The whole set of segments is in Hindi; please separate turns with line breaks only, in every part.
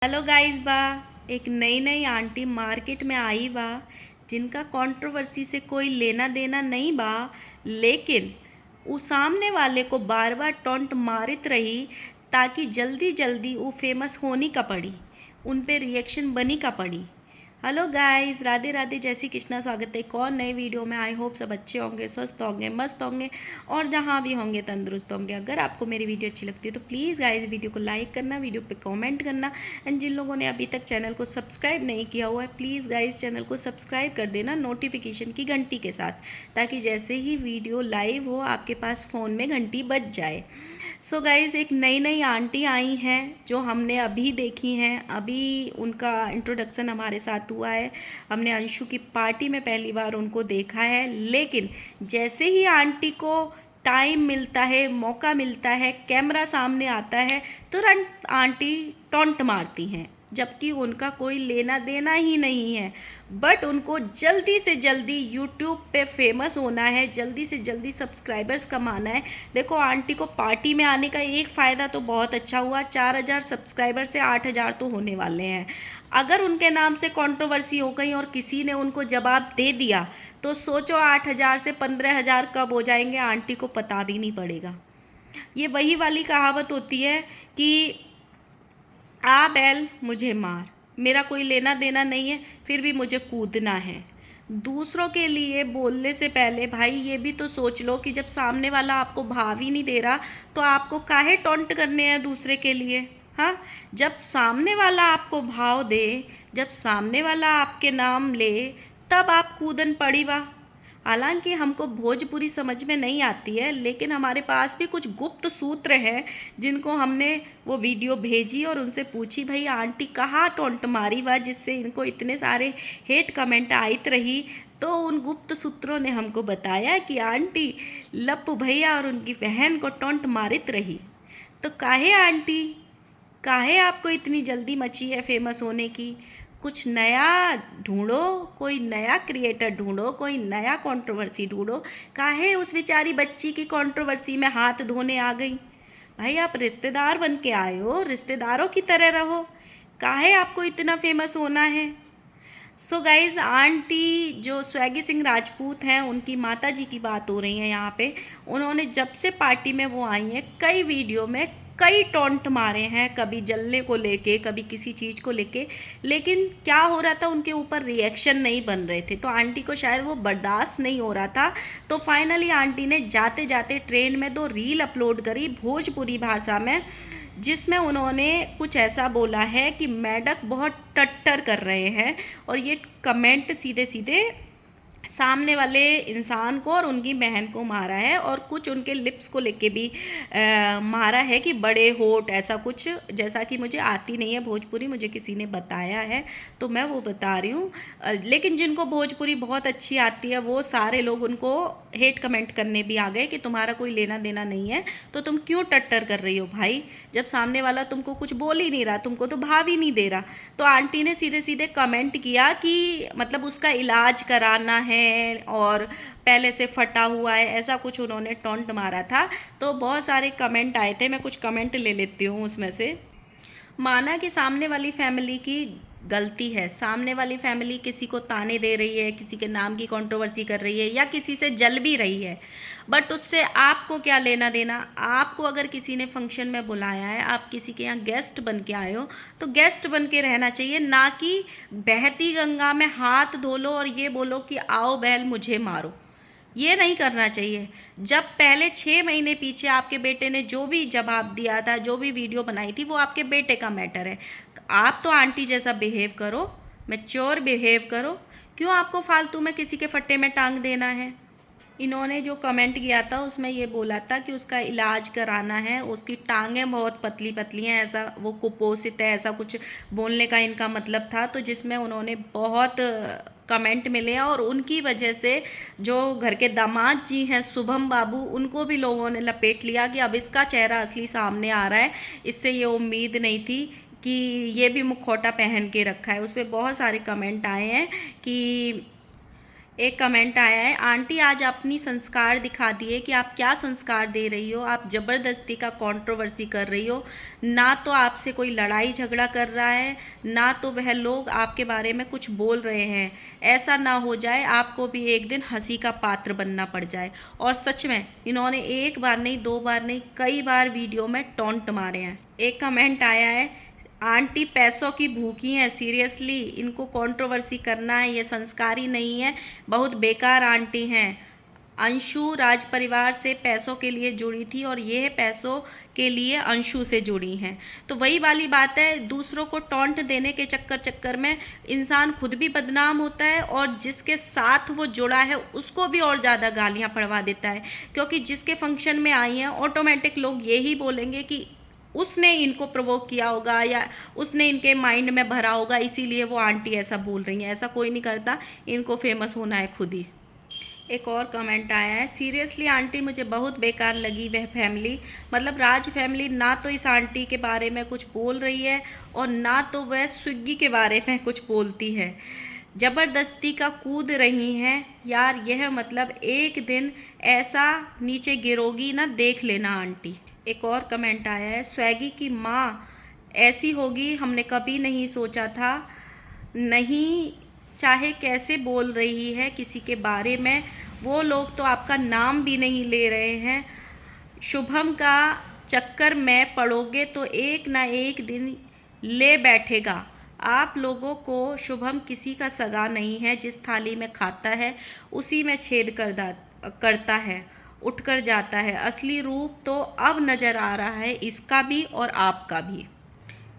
हेलो गाइस बा। एक नई नई आंटी मार्केट में आई बा, जिनका कंट्रोवर्सी से कोई लेना देना नहीं बा, लेकिन उ सामने वाले को बार बार टॉन्ट मारित रही ताकि जल्दी जल्दी उ फेमस होनी का पड़ी, उन पे रिएक्शन बनी का पड़ी। हेलो गाइस, राधे राधे, जय श्री कृष्णा। स्वागत है एक और नए वीडियो में। आई होप सब अच्छे होंगे, स्वस्थ होंगे, मस्त होंगे और जहाँ भी होंगे तंदुरुस्त होंगे। अगर आपको मेरी वीडियो अच्छी लगती है तो प्लीज़ गाइस वीडियो को लाइक करना, वीडियो पे कमेंट करना। एंड जिन लोगों ने अभी तक चैनल को सब्सक्राइब नहीं किया हुआ है, प्लीज़ गाइस चैनल को सब्सक्राइब कर देना नोटिफिकेशन की घंटी के साथ, ताकि जैसे ही वीडियो लाइव हो आपके पास फ़ोन में घंटी बज जाए। सो गाइज़, एक नई नई आंटी आई हैं जो हमने अभी देखी हैं। अभी उनका इंट्रोडक्शन हमारे साथ हुआ है। हमने अंशु की पार्टी में पहली बार उनको देखा है, लेकिन जैसे ही आंटी को टाइम मिलता है, मौका मिलता है, कैमरा सामने आता है, तुरंत आंटी टॉन्ट मारती हैं, जबकि उनका कोई लेना देना ही नहीं है। बट उनको जल्दी से जल्दी यूट्यूब पे फेमस होना है, जल्दी से जल्दी सब्सक्राइबर्स कमाना है। देखो, आंटी को पार्टी में आने का एक फ़ायदा तो बहुत अच्छा हुआ, 4,000 सब्सक्राइबर से 8,000 तो होने वाले हैं। अगर उनके नाम से कंट्रोवर्सी हो गई और किसी ने उनको जवाब दे दिया तो सोचो 8,000 से 15,000 कब हो जाएंगे, आंटी को पता भी नहीं पड़ेगा। ये वही वाली कहावत होती है कि आ बैल मुझे मार, मेरा कोई लेना देना नहीं है, फिर भी मुझे कूदना है। दूसरों के लिए बोलने से पहले भाई ये भी तो सोच लो कि जब सामने वाला आपको भाव ही नहीं दे रहा तो आपको काहे टॉन्ट करने हैं दूसरे के लिए। हाँ, जब सामने वाला आपको भाव दे, जब सामने वाला आपके नाम ले, तब आप कूदन पड़ी बा। हालांकि हमको भोजपुरी समझ में नहीं आती है, लेकिन हमारे पास भी कुछ गुप्त सूत्र हैं जिनको हमने वो वीडियो भेजी और उनसे पूछी, भाई आंटी कहाँ टोंट मारी हुआ जिससे इनको इतने सारे हेट कमेंट आयत रही। तो उन गुप्त सूत्रों ने हमको बताया कि आंटी लप्पू भैया और उनकी बहन को टोंट मारित रही। तो काहे आंटी, काहे आपको इतनी जल्दी मची है फेमस होने की? कुछ नया ढूंढो, कोई नया क्रिएटर ढूंढो, कोई नया कंट्रोवर्सी ढूंढो। काहे उस बेचारी बच्ची की कंट्रोवर्सी में हाथ धोने आ गई? भाई आप रिश्तेदार बन के आए हो, रिश्तेदारों की तरह रहो। काहे आपको इतना फेमस होना है? सो गाइज, आंटी जो स्वैगी सिंह राजपूत हैं, उनकी माता जी की बात हो रही है यहाँ पे। उन्होंने जब से पार्टी में वो आई हैं, कई वीडियो में कई टॉन्ट मारे हैं, कभी जलने को लेके, कभी किसी चीज़ को लेके, लेकिन क्या हो रहा था, उनके ऊपर रिएक्शन नहीं बन रहे थे। तो आंटी को शायद वो बर्दाश्त नहीं हो रहा था। तो फाइनली आंटी ने जाते जाते ट्रेन में 2 रील अपलोड करी भोजपुरी भाषा में, जिसमें उन्होंने कुछ ऐसा बोला है कि मेढक बहुत टट्टर कर रहे हैं, और ये कमेंट सीधे सीधे सामने वाले इंसान को और उनकी बहन को मारा है, और कुछ उनके लिप्स को लेके भी मारा है कि बड़े होठ, ऐसा कुछ। जैसा कि मुझे आती नहीं है भोजपुरी, मुझे किसी ने बताया है तो मैं वो बता रही हूँ। लेकिन जिनको भोजपुरी बहुत अच्छी आती है वो सारे लोग उनको हेट कमेंट करने भी आ गए कि तुम्हारा कोई लेना देना नहीं है तो तुम क्यों टट्टर कर रही हो भाई, जब सामने वाला तुमको कुछ बोल ही नहीं रहा, तुमको तो भाव ही नहीं दे रहा। तो आंटी ने सीधे सीधे कमेंट किया कि मतलब उसका इलाज कराना है और पहले से फटा हुआ है, ऐसा कुछ उन्होंने टॉन्ट मारा था। तो बहुत सारे कमेंट आए थे, मैं कुछ कमेंट ले लेती हूँ उसमें से। माना कि सामने वाली फैमिली की गलती है, सामने वाली फैमिली किसी को ताने दे रही है, किसी के नाम की कंट्रोवर्सी कर रही है या किसी से जल भी रही है, बट उससे आपको क्या लेना देना? आपको अगर किसी ने फंक्शन में बुलाया है, आप किसी के यहाँ गेस्ट बन के आए हो, तो गेस्ट बन के रहना चाहिए, ना कि बहती गंगा में हाथ धो लो और ये बोलो कि आओ बैल मुझे मारो। ये नहीं करना चाहिए। जब पहले 6 महीने पीछे आपके बेटे ने जो भी जवाब दिया था, जो भी वीडियो बनाई थी, वो आपके बेटे का मैटर है। आप तो आंटी जैसा बिहेव करो, मैच्योर बिहेव करो। क्यों आपको फालतू में किसी के फट्टे में टांग देना है? इन्होंने जो कमेंट किया था उसमें ये बोला था कि उसका इलाज कराना है, उसकी टांगें बहुत पतली पतली हैं, ऐसा, वो कुपोषित है, ऐसा कुछ बोलने का इनका मतलब था। तो जिसमें उन्होंने बहुत कमेंट मिले और उनकी वजह से जो घर के दामाद जी हैं शुभम बाबू, उनको भी लोगों ने लपेट लिया कि अब इसका चेहरा असली सामने आ रहा है। इससे ये उम्मीद नहीं थी कि ये भी मुखौटा पहन के रखा है। उस पर बहुत सारे कमेंट आए हैं कि एक कमेंट आया है, आंटी आज अपनी संस्कार दिखा दिए कि आप क्या संस्कार दे रही हो। आप ज़बरदस्ती का कंट्रोवर्सी कर रही हो। ना तो आपसे कोई लड़ाई झगड़ा कर रहा है, ना तो वह लोग आपके बारे में कुछ बोल रहे हैं। ऐसा ना हो जाए आपको भी एक दिन हंसी का पात्र बनना पड़ जाए। और सच में इन्होंने एक बार नहीं, दो बार नहीं, कई बार वीडियो में टॉन्ट मारे हैं। एक कमेंट आया है, आंटी पैसों की भूखी हैं, सीरियसली इनको कंट्रोवर्सी करना है, ये संस्कारी नहीं है, बहुत बेकार आंटी हैं। अंशु राज परिवार से पैसों के लिए जुड़ी थी और ये पैसों के लिए अंशु से जुड़ी हैं। तो वही वाली बात है, दूसरों को टॉन्ट देने के चक्कर में इंसान खुद भी बदनाम होता है और जिसके साथ वो जुड़ा है उसको भी और ज़्यादा गालियाँ पड़वा देता है। क्योंकि जिसके फंक्शन में आई हैं ऑटोमेटिक लोग यही बोलेंगे कि उसने इनको प्रोवोक किया होगा या उसने इनके माइंड में भरा होगा, इसीलिए वो आंटी ऐसा बोल रही हैं। ऐसा कोई नहीं करता, इनको फेमस होना है खुद ही। एक और कमेंट आया है, सीरियसली आंटी मुझे बहुत बेकार लगी वह फैमिली। मतलब राज फैमिली ना तो इस आंटी के बारे में कुछ बोल रही है और ना तो वह स्विगी के बारे में कुछ बोलती है। ज़बरदस्ती का कूद रही हैं यार, यह मतलब एक दिन ऐसा नीचे गिरोगी ना, देख लेना आंटी। एक और कमेंट आया है, स्वैगी की माँ ऐसी होगी हमने कभी नहीं सोचा था। नहीं, चाहे कैसे बोल रही है किसी के बारे में, वो लोग तो आपका नाम भी नहीं ले रहे हैं। शुभम का चक्कर में पड़ोगे तो एक ना एक दिन ले बैठेगा। आप लोगों को शुभम किसी का सगा नहीं है, जिस थाली में खाता है उसी में छेद करता है, उठकर जाता है। असली रूप तो अब नज़र आ रहा है इसका भी और आपका भी।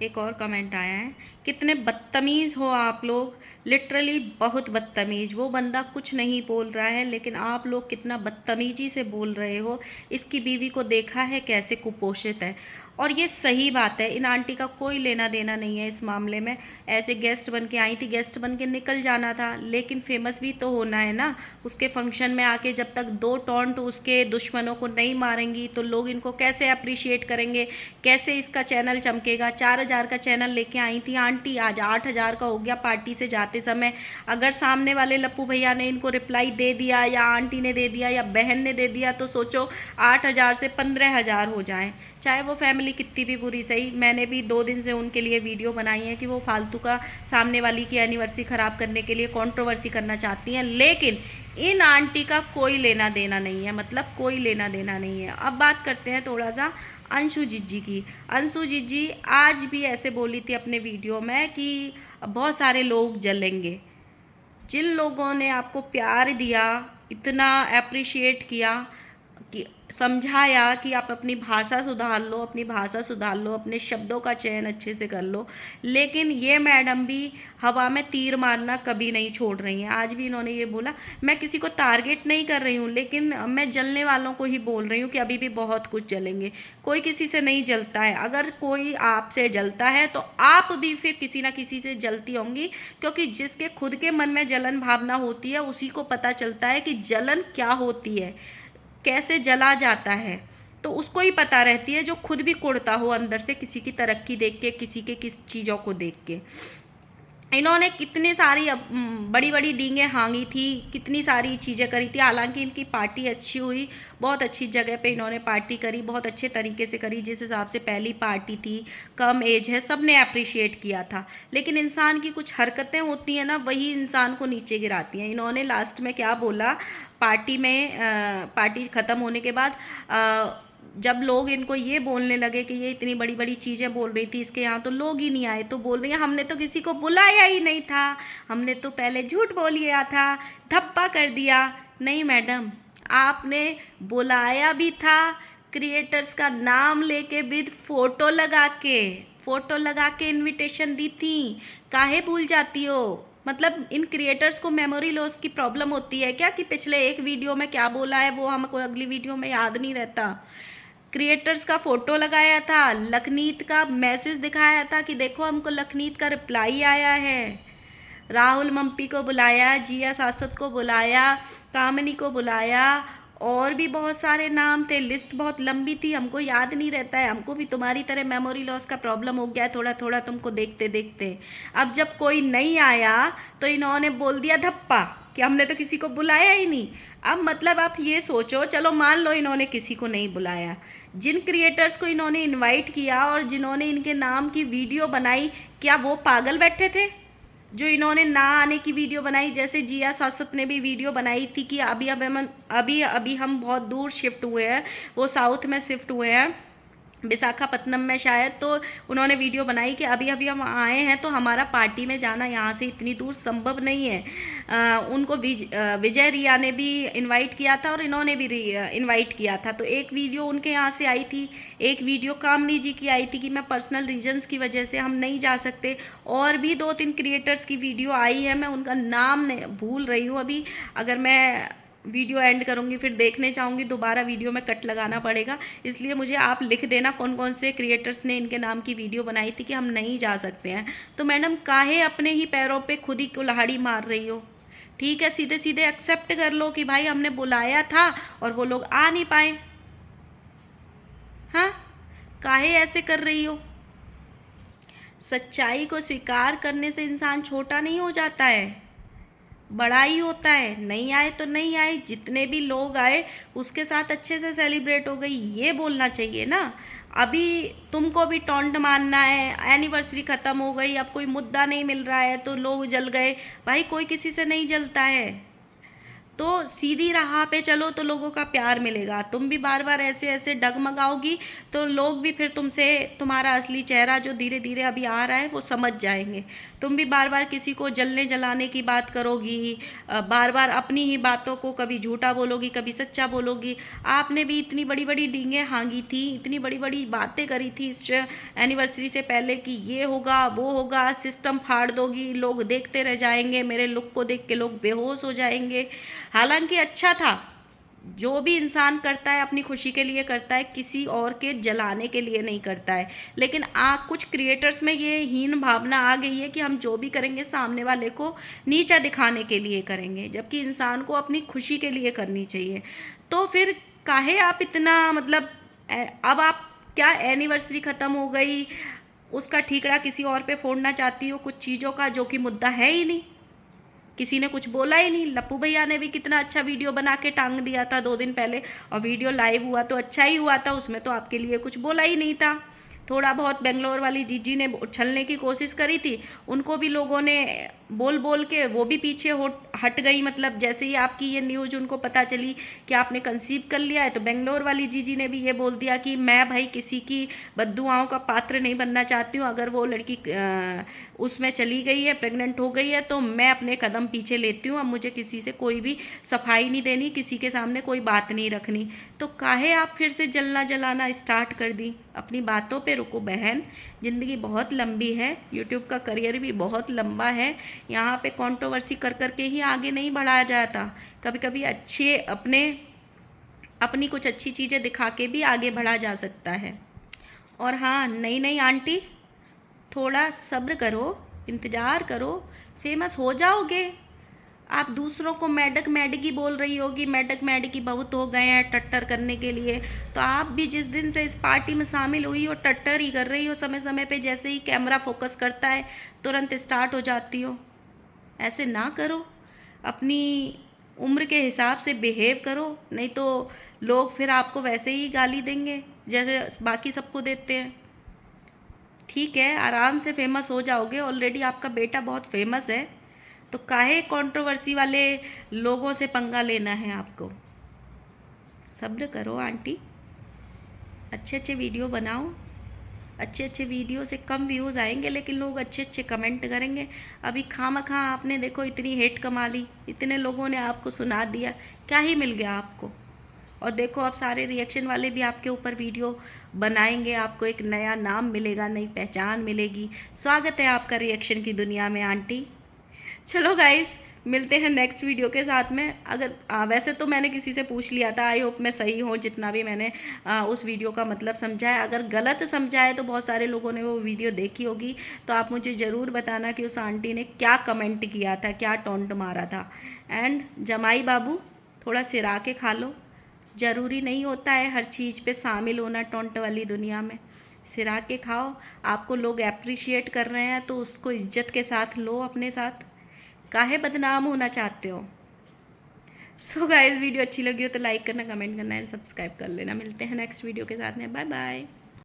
एक और कमेंट आया है, कितने बदतमीज़ हो आप लोग, लिटरली बहुत बदतमीज़। वो बंदा कुछ नहीं बोल रहा है लेकिन आप लोग कितना बदतमीज़ी से बोल रहे हो। इसकी बीवी को देखा है कैसे कुपोषित है। और ये सही बात है, इन आंटी का कोई लेना देना नहीं है इस मामले में। एज ए गेस्ट बन के आई थी, गेस्ट बन के निकल जाना था, लेकिन फेमस भी तो होना है ना। उसके फंक्शन में आके जब तक दो टॉन्ट उसके दुश्मनों को नहीं मारेंगी तो लोग इनको कैसे अप्रिशिएट करेंगे, कैसे इसका चैनल चमकेगा। 4,000 का चैनल लेके आई थी आंटी, आज 8,000 का हो गया पार्टी से जाते समय। अगर सामने वाले लप्पू भैया ने इनको रिप्लाई दे दिया या आंटी ने दे दिया या बहन ने दे दिया तो सोचो 8,000 से 15,000 हो जाएं। चाहे वो फैमिली कितनी भी बुरी सही। मैंने भी 2 दिन से उनके लिए वीडियो बनाई है कि वो फालतू का सामने वाली की एनिवर्सरी ख़राब करने के लिए कंट्रोवर्सी करना चाहती हैं, लेकिन इन आंटी का कोई लेना देना नहीं है, मतलब कोई लेना देना नहीं है। अब बात करते हैं थोड़ा सा अंशु जिज्जी की। अंशु जिज्जी आज भी ऐसे बोली थी अपने वीडियो में कि बहुत सारे लोग जलेंगे। जिन लोगों ने आपको प्यार दिया, इतना अप्रिशिएट किया, कि समझाया कि आप अपनी भाषा सुधार लो, अपनी भाषा सुधार लो, अपने शब्दों का चयन अच्छे से कर लो, लेकिन ये मैडम भी हवा में तीर मारना कभी नहीं छोड़ रही हैं। आज भी इन्होंने ये बोला, मैं किसी को टारगेट नहीं कर रही हूँ, लेकिन मैं जलने वालों को ही बोल रही हूँ कि अभी भी बहुत कुछ जलेंगे। कोई किसी से नहीं जलता है, अगर कोई आपसे जलता है तो आप भी फिर किसी ना किसी से जलती होंगी, क्योंकि जिसके खुद के मन में जलन भावना होती है उसी को पता चलता है कि जलन क्या होती है, कैसे जला जाता है। तो उसको ही पता रहती है जो खुद भी कुढ़ता हो अंदर से, किसी की तरक्की देख के, किसी के किस चीज़ों को देख के। इन्होंने कितनी सारी बड़ी बड़ी डींगे हाँगी थी, कितनी सारी चीज़ें करी थी। हालांकि इनकी पार्टी अच्छी हुई, बहुत अच्छी जगह पे इन्होंने पार्टी करी, बहुत अच्छे तरीके से करी, जिस हिसाब से पहली पार्टी थी, कम एज है, सब ने अप्रिशिएट किया था। लेकिन इंसान की कुछ हरकतें होती हैं ना, वही इंसान को नीचे गिराती हैं। इन्होंने लास्ट में क्या बोला, पार्टी में पार्टी ख़त्म होने के बाद जब लोग इनको ये बोलने लगे कि ये इतनी बड़ी बड़ी चीज़ें बोल रही थी, इसके यहाँ तो लोग ही नहीं आए, तो बोल रही हैं हमने तो किसी को बुलाया ही नहीं था, हमने तो पहले झूठ बोल लिया था, धप्पा कर दिया। नहीं मैडम, आपने बुलाया भी था, क्रिएटर्स का नाम लेके विद फ़ोटो लगा के इन्विटेशन दी थी। काहे भूल जाती हो? मतलब इन क्रिएटर्स को मेमोरी लॉस की प्रॉब्लम होती है क्या, कि पिछले एक वीडियो में क्या बोला है वो हमको अगली वीडियो में याद नहीं रहता। क्रिएटर्स का फ़ोटो लगाया था, लखनीत का मैसेज दिखाया था कि देखो हमको लखनीत का रिप्लाई आया है, राहुल मम्पी को बुलाया, जिया सासत को बुलाया, कामिनी को बुलाया, और भी बहुत सारे नाम थे, लिस्ट बहुत लंबी थी, हमको याद नहीं रहता है। हमको भी तुम्हारी तरह मेमोरी लॉस का प्रॉब्लम हो गया है थोड़ा थोड़ा तुमको देखते देखते। अब जब कोई नहीं आया तो इन्होंने बोल दिया धप्पा कि हमने तो किसी को बुलाया ही नहीं। अब मतलब आप ये सोचो, चलो मान लो इन्होंने किसी को नहीं बुलाया, जिन क्रिएटर्स को इन्होंने इनवाइट किया और जिन्होंने इनके नाम की वीडियो बनाई, क्या वो पागल बैठे थे? जो इन्होंने ना आने की वीडियो बनाई, जैसे जिया शाश्वत ने भी वीडियो बनाई थी कि अभी हम बहुत दूर शिफ्ट हुए हैं, वो साउथ में शिफ्ट हुए हैं, विशाखापत्तनम में शायद। तो उन्होंने वीडियो बनाई कि अभी अभी हम आए हैं, तो हमारा पार्टी में जाना यहाँ से इतनी दूर संभव नहीं है। उनको विजय रिया ने भी इनवाइट किया था और इन्होंने भी इनवाइट किया था। तो एक वीडियो उनके यहाँ से आई थी, एक वीडियो कामनी जी की आई थी कि मैं पर्सनल रीजंस की वजह से हम नहीं जा सकते। और भी 2-3 क्रिएटर्स की वीडियो आई है, मैं उनका नाम भूल रही हूँ अभी। अगर मैं वीडियो एंड करूँगी फिर देखने चाहूँगी, दोबारा वीडियो में कट लगाना पड़ेगा, इसलिए मुझे आप लिख देना कौन कौन से क्रिएटर्स ने इनके नाम की वीडियो बनाई थी कि हम नहीं जा सकते हैं। तो मैडम काहे अपने ही पैरों पे खुद ही कुल्हाड़ी मार रही हो? ठीक है, सीधे सीधे एक्सेप्ट कर लो कि भाई हमने बुलाया था और वो लोग आ नहीं पाए। हाँ, काहे ऐसे कर रही हो? सच्चाई को स्वीकार करने से इंसान छोटा नहीं हो जाता है, बड़ा ही होता है। नहीं आए तो नहीं आए, जितने भी लोग आए उसके साथ अच्छे से सेलिब्रेट हो गई, ये बोलना चाहिए ना। अभी तुमको भी टॉन्ट मारना है, एनिवर्सरी ख़त्म हो गई, अब कोई मुद्दा नहीं मिल रहा है तो लोग जल गए। भाई कोई किसी से नहीं जलता है, तो सीधी राह पे चलो तो लोगों का प्यार मिलेगा। तुम भी बार बार ऐसे ऐसे डगमगाओगी तो लोग भी फिर तुमसे तुम्हारा असली चेहरा जो धीरे धीरे अभी आ रहा है वो समझ जाएंगे। तुम भी बार बार किसी को जलने जलाने की बात करोगी, बार बार अपनी ही बातों को कभी झूठा बोलोगी कभी सच्चा बोलोगी। आपने भी इतनी बड़ी बड़ी डींगें हाँगी थी, इतनी बड़ी बड़ी बातें करी थी इस एनिवर्सरी से पहले कि ये होगा वो होगा, सिस्टम फाड़ दोगी, लोग देखते रह जाएंगे, मेरे लुक को देख के लोग बेहोश हो जाएंगे। हालांकि अच्छा था, जो भी इंसान करता है अपनी खुशी के लिए करता है, किसी और के जलाने के लिए नहीं करता है। लेकिन कुछ क्रिएटर्स में ये हीन भावना आ गई है कि हम जो भी करेंगे सामने वाले को नीचा दिखाने के लिए करेंगे, जबकि इंसान को अपनी खुशी के लिए करनी चाहिए। तो फिर काहे आप इतना मतलब अब आप क्या एनिवर्सरी ख़त्म हो गई उसका ठीकरा किसी और पे फोड़ना चाहती हो, कुछ चीज़ों का जो कि मुद्दा है ही नहीं, किसी ने कुछ बोला ही नहीं। लप्पू भैया ने भी कितना अच्छा वीडियो बना के टांग दिया था 2 दिन पहले, और वीडियो लाइव हुआ तो अच्छा ही हुआ था, उसमें तो आपके लिए कुछ बोला ही नहीं था। थोड़ा बहुत बेंगलोर वाली जीजी ने उछलने की कोशिश करी थी, उनको भी लोगों ने बोल बोल के वो भी पीछे हट गई। मतलब जैसे ही आपकी ये न्यूज़ उनको पता चली कि आपने कंसीव कर लिया है, तो बेंगलोर वाली जीजी ने भी ये बोल दिया कि मैं भाई किसी की बद्दुआओं का पात्र नहीं बनना चाहती हूँ। अगर वो लड़की उसमें चली गई है, प्रेग्नेंट हो गई है, तो मैं अपने कदम पीछे लेती हूँ। अब मुझे किसी से कोई भी सफाई नहीं देनी, किसी के सामने कोई बात नहीं रखनी। तो काहे आप फिर से जलना जलाना स्टार्ट कर दी? अपनी बातों पे रुको बहन, ज़िंदगी बहुत लंबी है, यूट्यूब का करियर भी बहुत लंबा है। यहाँ पे कंट्रोवर्सी कर करके ही आगे नहीं बढ़ाया जाता, कभी कभी अच्छे अपनी कुछ अच्छी चीज़ें दिखा के भी आगे बढ़ा जा सकता है। और हाँ, नई नई आंटी थोड़ा सब्र करो, इंतज़ार करो, फेमस हो जाओगे। आप दूसरों को मेढक मेढकी बोल रही होगी, मेढक मेढकी बहुत हो गए हैं टट्टर करने के लिए, तो आप भी जिस दिन से इस पार्टी में शामिल हुई हो टट्टर ही कर रही हो। समय समय पे जैसे ही कैमरा फोकस करता है तुरंत स्टार्ट हो जाती हो। ऐसे ना करो, अपनी उम्र के हिसाब से बिहेव करो, नहीं तो लोग फिर आपको वैसे ही गाली देंगे जैसे बाकी सबको देते हैं। ठीक है, आराम से फेमस हो जाओगे, ऑलरेडी आपका बेटा बहुत फेमस है, तो काहे कंट्रोवर्सी वाले लोगों से पंगा लेना है आपको? सब्र करो आंटी, अच्छे अच्छे वीडियो बनाओ। अच्छे अच्छे वीडियो से कम व्यूज़ आएंगे लेकिन लोग अच्छे अच्छे कमेंट करेंगे। अभी खामखा आपने देखो इतनी हेट कमा ली, इतने लोगों ने आपको सुना दिया, क्या ही मिल गया आपको? और देखो अब सारे रिएक्शन वाले भी आपके ऊपर वीडियो बनाएंगे, आपको एक नया नाम मिलेगा, नई पहचान मिलेगी। स्वागत है आपका रिएक्शन की दुनिया में आंटी। चलो गाइस, मिलते हैं नेक्स्ट वीडियो के साथ में। अगर वैसे तो मैंने किसी से पूछ लिया था, आई होप मैं सही हूँ जितना भी मैंने उस वीडियो का मतलब समझा है। अगर गलत समझा है तो बहुत सारे लोगों ने वो वीडियो देखी होगी, तो आप मुझे ज़रूर बताना कि उस आंटी ने क्या कमेंट किया था, क्या टॉन्ट मारा था। एंड जमाई बाबू थोड़ा सिरा के खा लो, ज़रूरी नहीं होता है हर चीज़ पे शामिल होना टॉन्ट वाली दुनिया में। सिरा के खाओ, आपको लोग अप्रिशिएट कर रहे हैं तो उसको इज्जत के साथ लो अपने साथ। काहे बदनाम होना चाहते हो? सो गाइस वीडियो अच्छी लगी हो तो लाइक करना, कमेंट करना एंड सब्सक्राइब कर लेना। मिलते हैं नेक्स्ट वीडियो के साथ में। Bye bye.